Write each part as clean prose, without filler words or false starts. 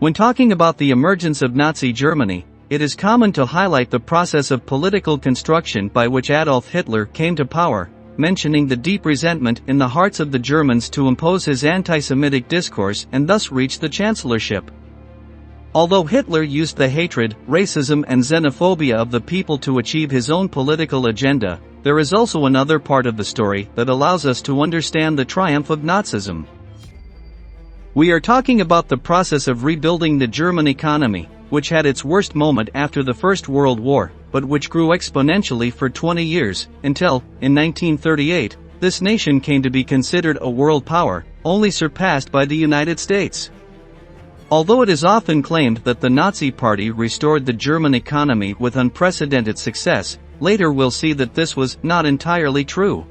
When talking about the emergence of Nazi Germany, it is common to highlight the process of political construction by which Adolf Hitler came to power, mentioning the deep resentment in the hearts of the Germans to impose his anti-Semitic discourse and thus reach the chancellorship. Although Hitler used the hatred, racism and xenophobia of the people to achieve his own political agenda, there is also another part of the story that allows us to understand the triumph of Nazism. We are talking about the process of rebuilding the German economy, which had its worst moment after the First World War, but which grew exponentially for 20 years, until, in 1938, this nation came to be considered a world power, only surpassed by the United States. Although it is often claimed that the Nazi Party restored the German economy with unprecedented success, later we'll see that this was not entirely true.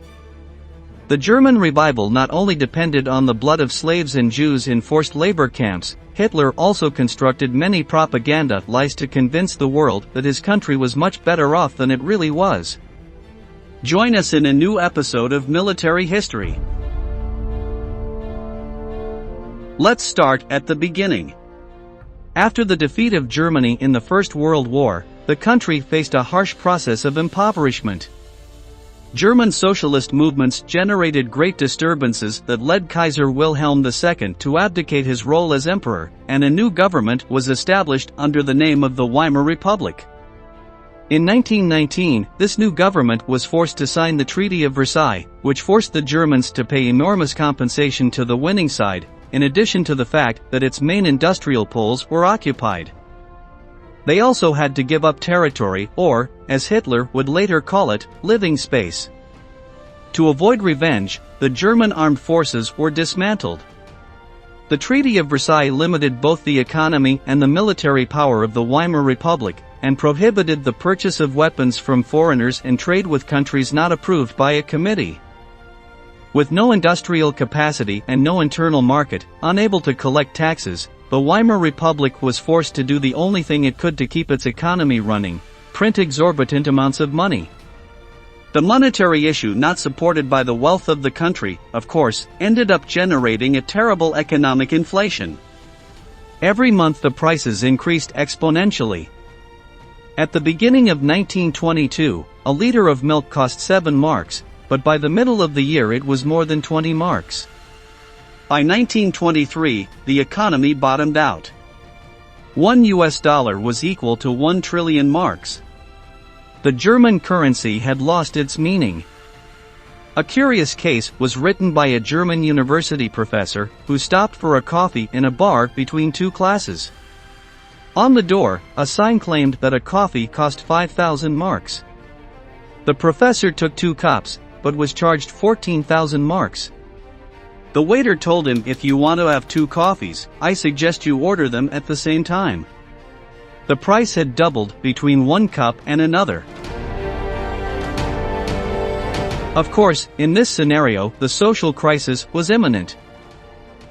The German revival not only depended on the blood of slaves and Jews in forced labor camps, Hitler also constructed many propaganda lies to convince the world that his country was much better off than it really was. Join us in a new episode of Military History. Let's start at the beginning. After the defeat of Germany in the First World War, the country faced a harsh process of impoverishment. German socialist movements generated great disturbances that led Kaiser Wilhelm II to abdicate his role as emperor, and a new government was established under the name of the Weimar Republic. In 1919, this new government was forced to sign the Treaty of Versailles, which forced the Germans to pay enormous compensation to the winning side, in addition to the fact that its main industrial poles were occupied. They also had to give up territory or, as Hitler would later call it, living space. To avoid revenge, the German armed forces were dismantled. The Treaty of Versailles limited both the economy and the military power of the Weimar Republic, and prohibited the purchase of weapons from foreigners and trade with countries not approved by a committee. With no industrial capacity and no internal market, unable to collect taxes, the Weimar Republic was forced to do the only thing it could to keep its economy running: print exorbitant amounts of money. The monetary issue, not supported by the wealth of the country, of course, ended up generating a terrible economic inflation. Every month the prices increased exponentially. At the beginning of 1922, a liter of milk cost 7 marks, but by the middle of the year it was more than 20 marks. By 1923, the economy bottomed out. $1 was equal to 1 trillion marks. The German currency had lost its meaning. A curious case was written by a German university professor who stopped for a coffee in a bar between two classes. On the door, a sign claimed that a coffee cost 5,000 marks. The professor took 2 cups, but was charged 14,000 marks. The waiter told him, "If you want to have 2 coffees, I suggest you order them at the same time." The price had doubled between one cup and another. Of course, in this scenario, the social crisis was imminent.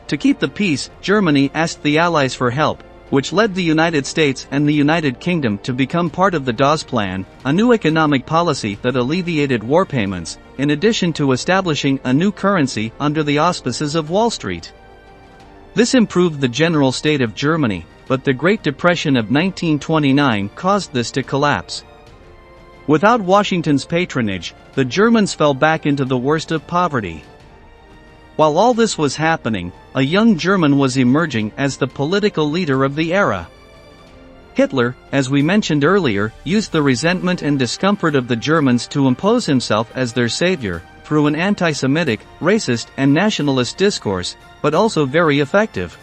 To keep the peace, Germany asked the Allies for help, which led the United States and the United Kingdom to become part of the Dawes Plan, a new economic policy that alleviated war payments, in addition to establishing a new currency under the auspices of Wall Street. This improved the general state of Germany, but the Great Depression of 1929 caused this to collapse. Without Washington's patronage, the Germans fell back into the worst of poverty. While all this was happening, a young German was emerging as the political leader of the era. Hitler, as we mentioned earlier, used the resentment and discomfort of the Germans to impose himself as their savior, through an anti-Semitic, racist and nationalist discourse, but also very effective.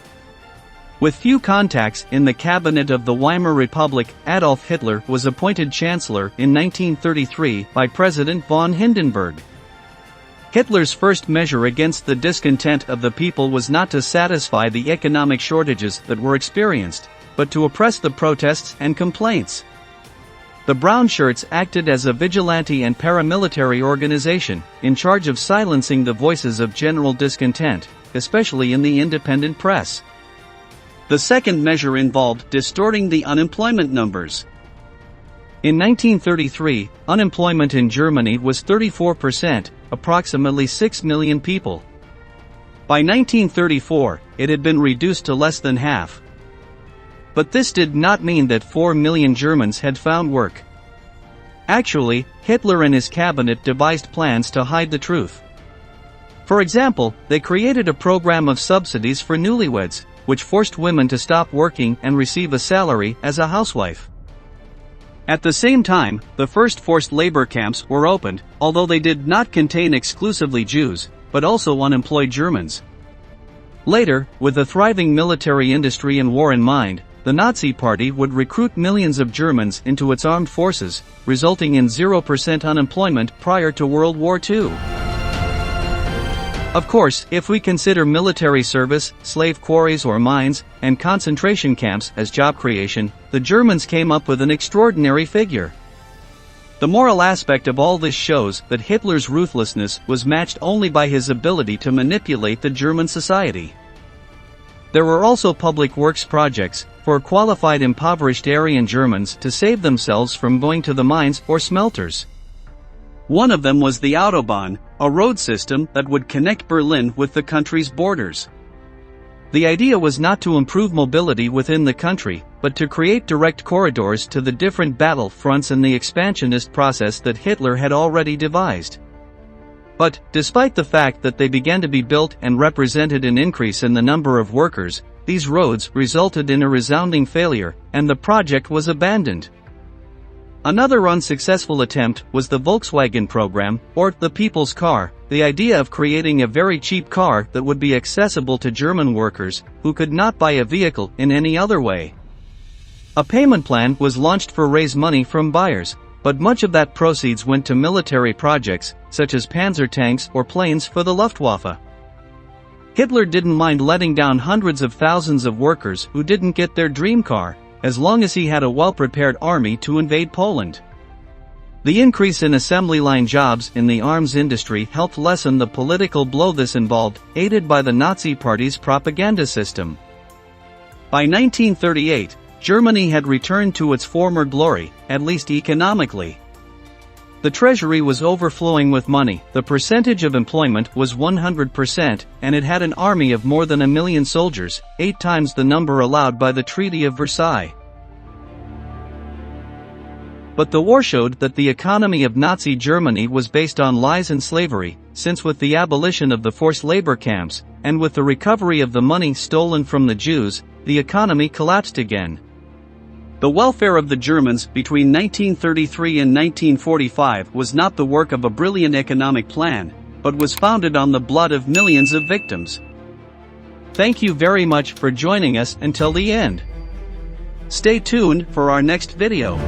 With few contacts in the cabinet of the Weimar Republic, Adolf Hitler was appointed chancellor in 1933 by President von Hindenburg. Hitler's first measure against the discontent of the people was not to satisfy the economic shortages that were experienced, but to oppress the protests and complaints. The Brown Shirts acted as a vigilante and paramilitary organization, in charge of silencing the voices of general discontent, especially in the independent press. The second measure involved distorting the unemployment numbers. In 1933, unemployment in Germany was 34%, approximately 6 million people. By 1934, it had been reduced to less than half. But this did not mean that 4 million Germans had found work. Actually, Hitler and his cabinet devised plans to hide the truth. For example, they created a program of subsidies for newlyweds, which forced women to stop working and receive a salary as a housewife. At the same time, the first forced labor camps were opened, although they did not contain exclusively Jews, but also unemployed Germans. Later, with a thriving military industry and war in mind, the Nazi Party would recruit millions of Germans into its armed forces, resulting in 0% unemployment prior to World War II. Of course, if we consider military service, slave quarries or mines, and concentration camps as job creation, the Germans came up with an extraordinary figure. The moral aspect of all this shows that Hitler's ruthlessness was matched only by his ability to manipulate the German society. There were also public works projects for qualified impoverished Aryan Germans to save themselves from going to the mines or smelters. One of them was the Autobahn, a road system that would connect Berlin with the country's borders. The idea was not to improve mobility within the country, but to create direct corridors to the different battle fronts in the expansionist process that Hitler had already devised. But, despite the fact that they began to be built and represented an increase in the number of workers, these roads resulted in a resounding failure, and the project was abandoned. Another unsuccessful attempt was the Volkswagen program, or the People's Car, the idea of creating a very cheap car that would be accessible to German workers who could not buy a vehicle in any other way. A payment plan was launched for raise money from buyers, but much of that proceeds went to military projects, such as panzer tanks or planes for the Luftwaffe. Hitler didn't mind letting down hundreds of thousands of workers who didn't get their dream car, as long as he had a well-prepared army to invade Poland. The increase in assembly line jobs in the arms industry helped lessen the political blow this involved, aided by the Nazi Party's propaganda system. By 1938, Germany had returned to its former glory, at least economically. The treasury was overflowing with money, the percentage of employment was 100%, and it had an army of more than 1 million soldiers, 8 times the number allowed by the Treaty of Versailles. But the war showed that the economy of Nazi Germany was based on lies and slavery, since with the abolition of the forced labor camps, and with the recovery of the money stolen from the Jews, the economy collapsed again. The welfare of the Germans between 1933 and 1945 was not the work of a brilliant economic plan, but was founded on the blood of millions of victims. Thank you very much for joining us until the end. Stay tuned for our next video.